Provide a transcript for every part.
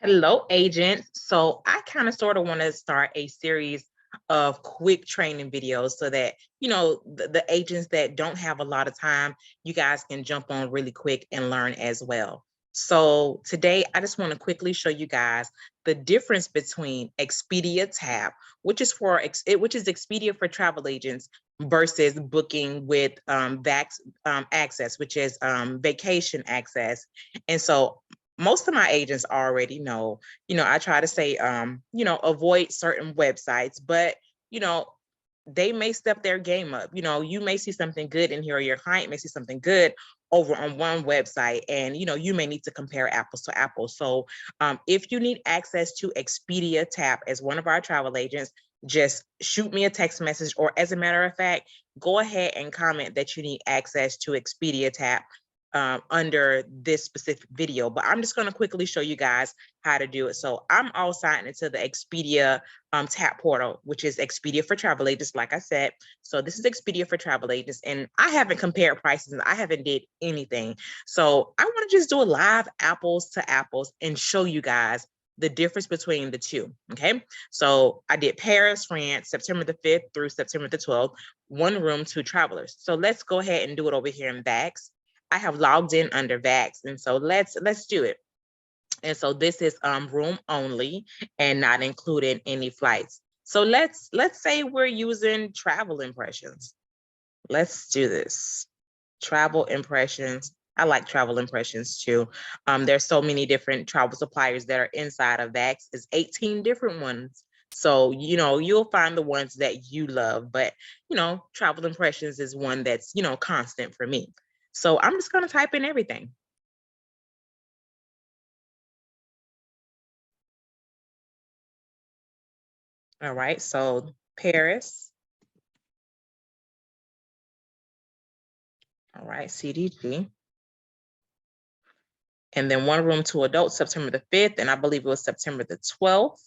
Hello, agents. So I kind of sort of want to start a series of quick training videos so that, the agents that don't have a lot of time, you guys can jump on really quick and learn as well. So today, I just want to quickly show you guys the difference between Expedia TAAP, which is Expedia for travel agents, versus booking with VAX Access, which is vacation access. And so most of my agents already know, I try to say, avoid certain websites, but, you know, they may step their game up. You may see something good in here, or your client may see something good over on one website, and, you may need to compare apples to apples. So if you need access to Expedia TAAP as one of our travel agents, just shoot me a text message, or as a matter of fact, go ahead and comment that you need access to Expedia TAAP under this specific video, but I'm just going to quickly show you guys how to do it. So I'm all signed into the Expedia TAAP portal, which is Expedia for travel agents, like I said. So this is Expedia for travel agents, and I haven't compared prices and I haven't did anything. So I want to just do a live apples to apples and show you guys the difference between the two. Okay, so I did Paris, France, September the 5th through September the 12th, one room, two travelers. So let's go ahead and do it over here in VAX. I have logged in under VAX, and so let's do it. And so this is room only and not including any flights. So let's say we're using travel impressions. Let's do this. Travel impressions. I like travel impressions too. There's so many different travel suppliers that are inside of VAX. It's 18 different ones. So, you'll find the ones that you love, but, travel impressions is one that's, constant for me. So I'm just going to type in everything. All right, so Paris. All right, CDG. And then one room, two adults, September the 5th, and I believe it was September the 12th.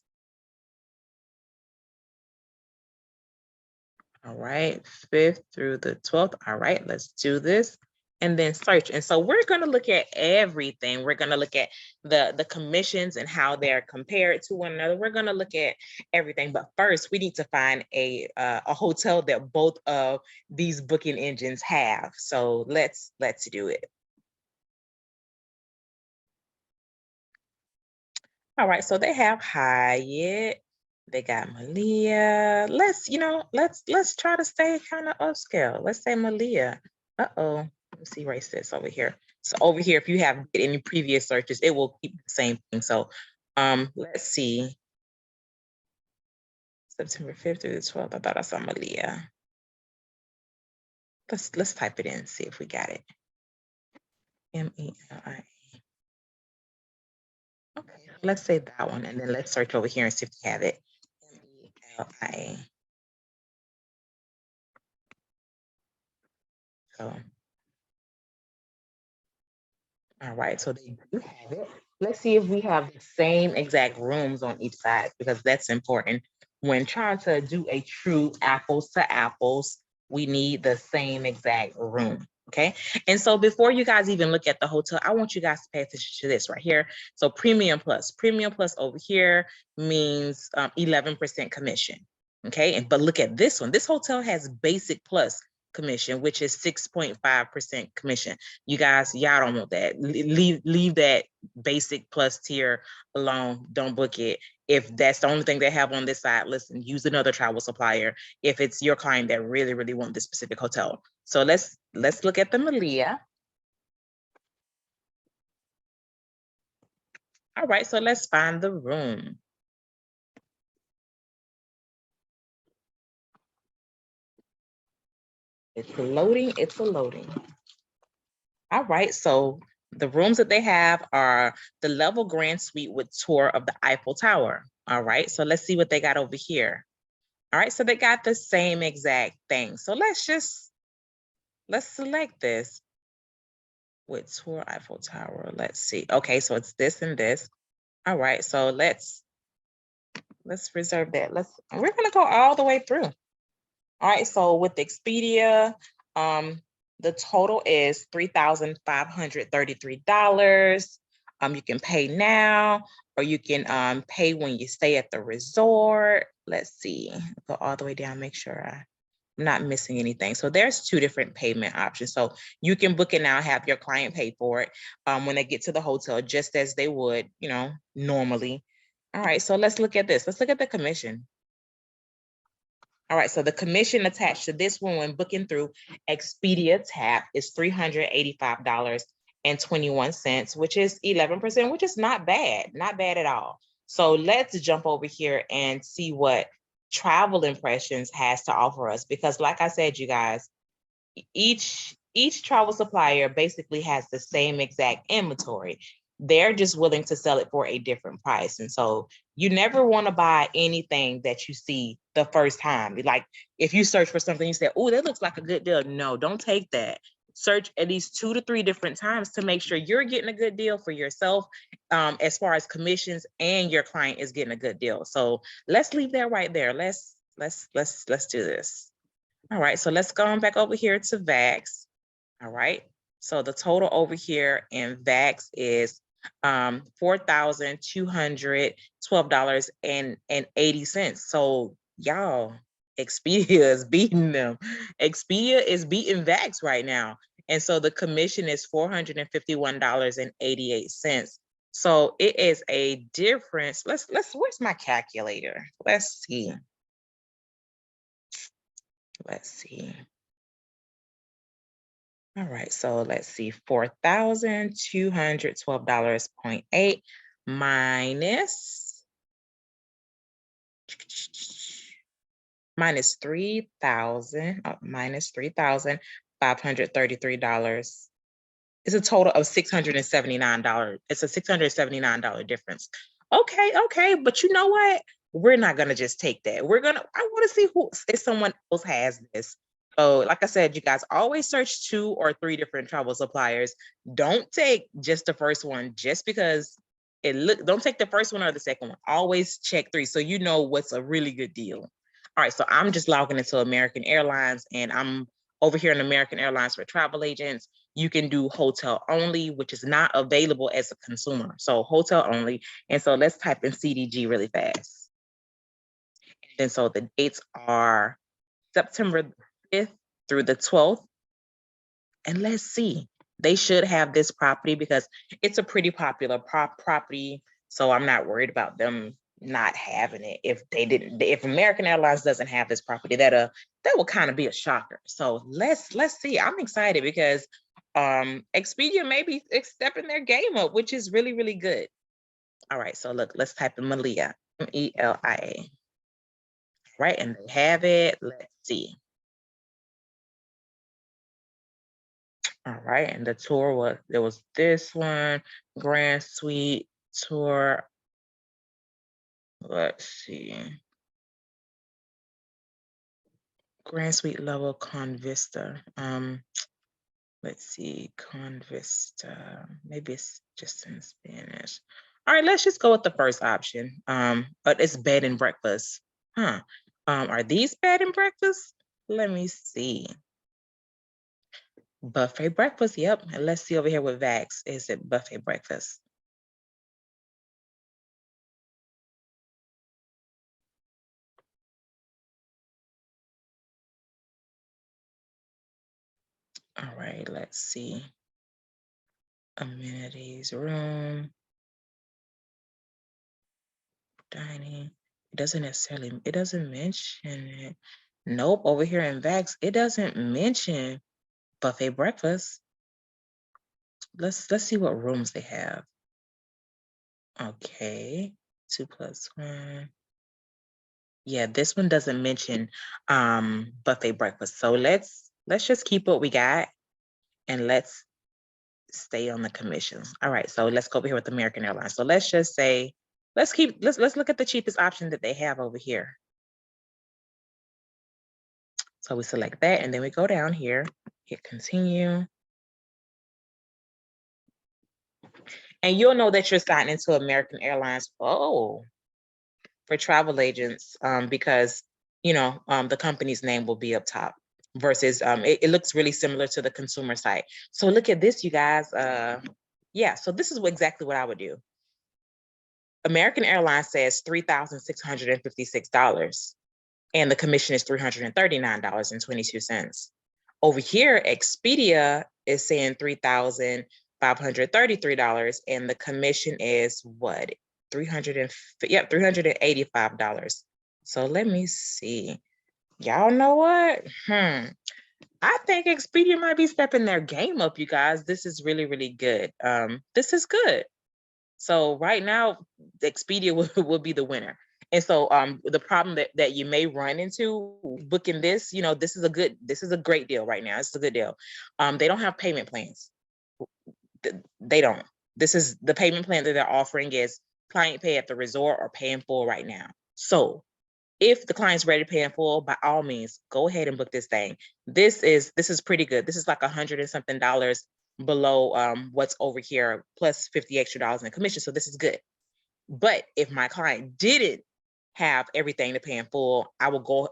All right, 5th through the 12th. All right, let's do this. And then search. And so we're going to look at everything. We're going to look at the commissions and how they're compared to one another. We're going to look at everything. But first, we need to find a hotel that both of these booking engines have. So let's do it. All right, so they have Hyatt. They got Malia. Let's try to stay kind of upscale. Let's say Malia. Uh-oh. Let's see where it says over here. So over here, if you have any previous searches, it will keep the same thing. So let's see. September 5th through the 12th. I thought I saw Malia. Let's type it in and see if we got it. MELIA. Okay, let's say that one, and then let's search over here and see if we have it. MELIA. So, all right, so they do have it. Let's see if we have the same exact rooms on each side, because that's important. When trying to do a true apples to apples, we need the same exact room. Okay. And so before you guys even look at the hotel, I want you guys to pay attention to this right here. So premium plus over here means 11% commission. Okay. But look at this one. This hotel has basic plus commission, which is 6.5% commission. You guys, y'all don't want that. Leave that basic plus tier alone. Don't book it. If that's the only thing they have on this side, listen, use another travel supplier if it's your client that really, really want this specific hotel. So let's look at the Malia. All right, so let's find the room. It's loading, it's a loading. All right, so the rooms that they have are the Level Grand Suite with tour of the Eiffel Tower. All right, so let's see what they got over here. All right, so they got the same exact thing. So let's select this with tour Eiffel Tower. Let's see. Okay, so it's this and this. All right, so let's reserve that. We're gonna go all the way through. All right, so with Expedia, the total is $3,533. You can pay now, or you can pay when you stay at the resort. Let's see, go all the way down, make sure I'm not missing anything. So there's 2 different payment options. So you can book it now, have your client pay for it when they get to the hotel, just as they would, normally. All right, so let's look at this. Let's look at the commission. All right, so the commission attached to this one when booking through Expedia TAAP is $385.21, which is 11%, which is not bad at all. So let's jump over here and see what Travel Impressions has to offer us, because like I said, you guys, each travel supplier basically has the same exact inventory. They're just willing to sell it for a different price. And so you never want to buy anything that you see the first time. Like if you search for something, you say, oh, that looks like a good deal. No, don't take that. Search at least 2 to 3 different times to make sure you're getting a good deal for yourself, as far as commissions, and your client is getting a good deal. So let's leave that right there. Let's do this. All right, so let's go on back over here to VAX. All right, so the total over here in VAX is $4,212.80. So y'all, Expedia is beating them. Expedia is beating VAX right now. And so the commission is $451.88. So it is a difference. Where's my calculator? Let's see. All right, so let's see, $4,212.8 minus 3,000, minus $3,533. It's a total of $679. It's a $679 difference. Okay, but you know what? We're not gonna just take that. I want to see if someone else has this. So like I said, you guys always search 2 or 3 different travel suppliers. Don't take just the first one just because don't take the first one or the second one. Always check 3 so you know what's a really good deal. All right, so I'm just logging into American Airlines, and I'm over here in American Airlines for travel agents. You can do hotel only, which is not available as a consumer. So hotel only. And so let's type in CDG really fast. And so the dates are September 5th through the 12th. And let's see, they should have this property because it's a pretty popular property. So I'm not worried about them not having it. If American Airlines doesn't have this property, that will kind of be a shocker. So let's see. I'm excited because Expedia may be stepping their game up, which is really, really good. All right, so look, let's type in Melia, M-E-L-I-A. Right, and they have it. Let's see. All right, and the tour there was this one, Grand Suite Tour. Let's see. Grand Suite level Convista. Let's see, Convista. Maybe it's just in Spanish. All right, let's just go with the first option. But it's bed and breakfast. Huh. Are these bed and breakfast? Let me see. Buffet breakfast, yep. And let's see over here with VAX. Is it buffet breakfast? All right, let's see. Amenities, room, dining. It doesn't mention it. Nope, over here in VAX, it doesn't mention buffet breakfast. Let's see what rooms they have. Okay, 2+1. Yeah, this one doesn't mention buffet breakfast. So let's just keep what we got and let's stay on the commissions. All right, so let's go over here with American Airlines. So let's just say, let's look at the cheapest option that they have over here. So we select that and then we go down here, hit continue. And you'll know that you're signing into American Airlines for travel agents because, the company's name will be up top versus it looks really similar to the consumer site. So look at this, you guys. Yeah, so this is exactly what I would do. American Airlines says $3,656, and the commission is $339.22. Over here, Expedia is saying $3,533, and the commission is what? $385. So let me see. Y'all know what? I think Expedia might be stepping their game up, you guys. This is really, really good. This is good. So right now, Expedia will be the winner. And so the problem that you may run into booking this, this is a great deal right now. It's a good deal. They don't have payment plans. They don't. This is the payment plan that they're offering is client pay at the resort or pay in full right now. So if the client's ready to pay in full, by all means, go ahead and book this thing. This is pretty good. This is like $100 and something below what's over here, plus $50 extra in commission. So this is good. But if my client didn't have everything to pay in full, I will go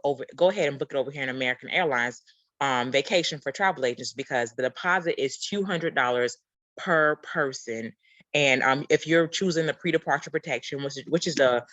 ahead and book it over here in American Airlines vacation for travel agents, because the deposit is $200 per person. And if you're choosing the pre-departure protection, which is the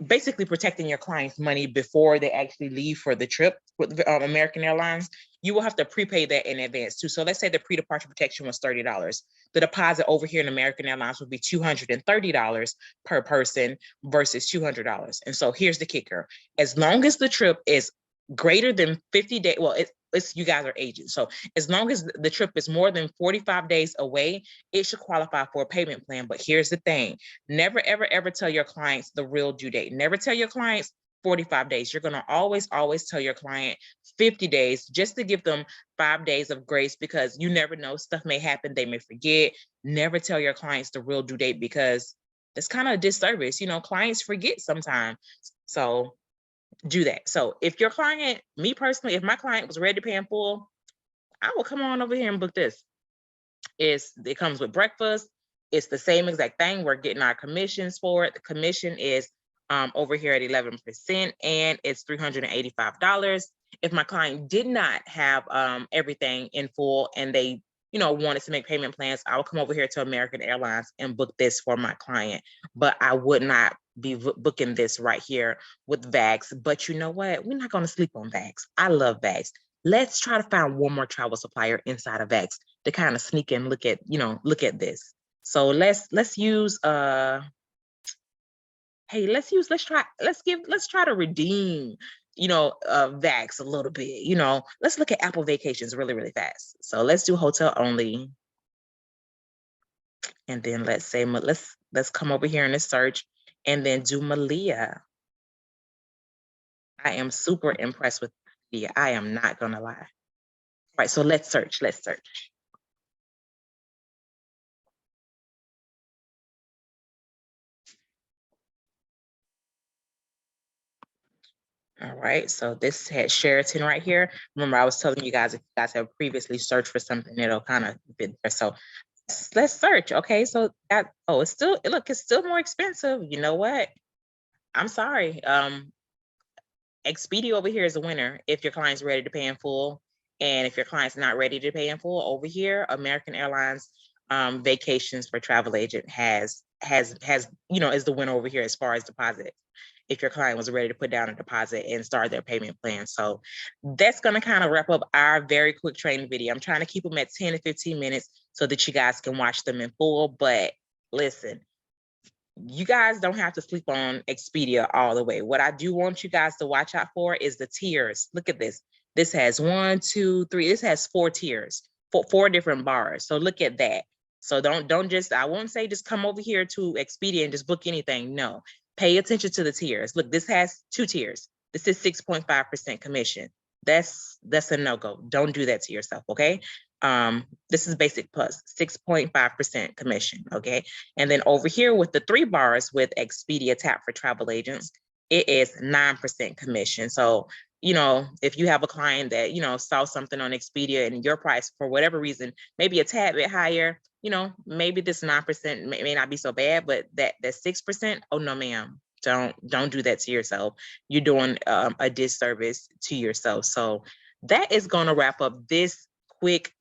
basically protecting your client's money before they actually leave for the trip with American Airlines, you will have to prepay that in advance too. So let's say the pre-departure protection was $30. The deposit over here in American Airlines would be $230 per person versus $200. And so here's the kicker. As long as the trip is greater than 50 days, well, it's you guys are agents. So as long as the trip is more than 45 days away, it should qualify for a payment plan. But here's the thing. Never, ever, ever tell your clients the real due date. Never tell your clients 45 days. You're going to always tell your client 50 days just to give them 5 days of grace, because you never know. Stuff may happen. They may forget. Never tell your clients the real due date, because it's kind of a disservice. Clients forget sometimes. So do that. So if your client, me personally, if my client was ready to pay in full, I will come on over here and book this. It comes with breakfast. It's the same exact thing. We're getting our commissions for it. The commission is over here at 11%, and it's $385. If my client did not have everything in full and they wanted to make payment plans, I would come over here to American Airlines and book this for my client. But I would not be booking this right here with VAX. But you know what? We're not going to sleep on VAX. I love VAX. Let's try to find one more travel supplier inside of VAX to kind of sneak and look at this. So let's use let's try to redeem VAX a little bit. Let's look at Apple Vacations really, really fast. So let's do hotel only. And then let's say, let's come over here in this search and then do Malia. I am super impressed with Malia. I am not gonna lie. All right, so let's search. All right, so this had Sheraton right here. Remember, I was telling you guys, if you guys have previously searched for something, it'll kind of fit there. So let's search. Okay, so it's still more expensive. You know what? I'm sorry. Expedia over here is a winner if your client's ready to pay in full. And if your client's not ready to pay in full, over here, American Airlines vacations for travel agent is the winner over here as far as deposit, if your client was ready to put down a deposit and start their payment plan. So that's going to kind of wrap up our very quick training video. I'm trying to keep them at 10 to 15 minutes so that you guys can watch them in full. But listen, you guys don't have to sleep on Expedia all the way. What I do want you guys to watch out for is the tiers. Look at this. This has 1, 2, 3. This has 4 tiers, four different bars. So look at that. So don't just, I won't say just come over here to Expedia and just book anything. No, pay attention to the tiers. Look, this has 2 tiers. This is 6.5% commission. That's a no-go. Don't do that to yourself, okay? This is basic plus 6.5% commission, okay? And then over here with the 3 bars with Expedia TAAP for travel agents, it is 9% commission. So, if you have a client that, saw something on Expedia and your price for whatever reason, maybe a tad bit higher, maybe this 9% may not be so bad, but that 6%, oh no, ma'am. Don't do that to yourself. You're doing a disservice to yourself. So that is going to wrap up this quick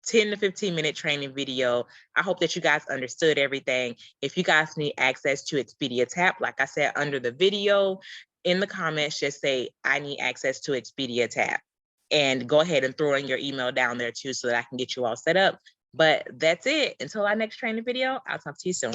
10 to 15-minute training video. I hope that you guys understood everything. If you guys need access to Expedia TAAP, like I said, under the video, in the comments, just say, I need access to Expedia TAAP. And go ahead and throw in your email down there too, so that I can get you all set up. But that's it. Until our next training video, I'll talk to you soon.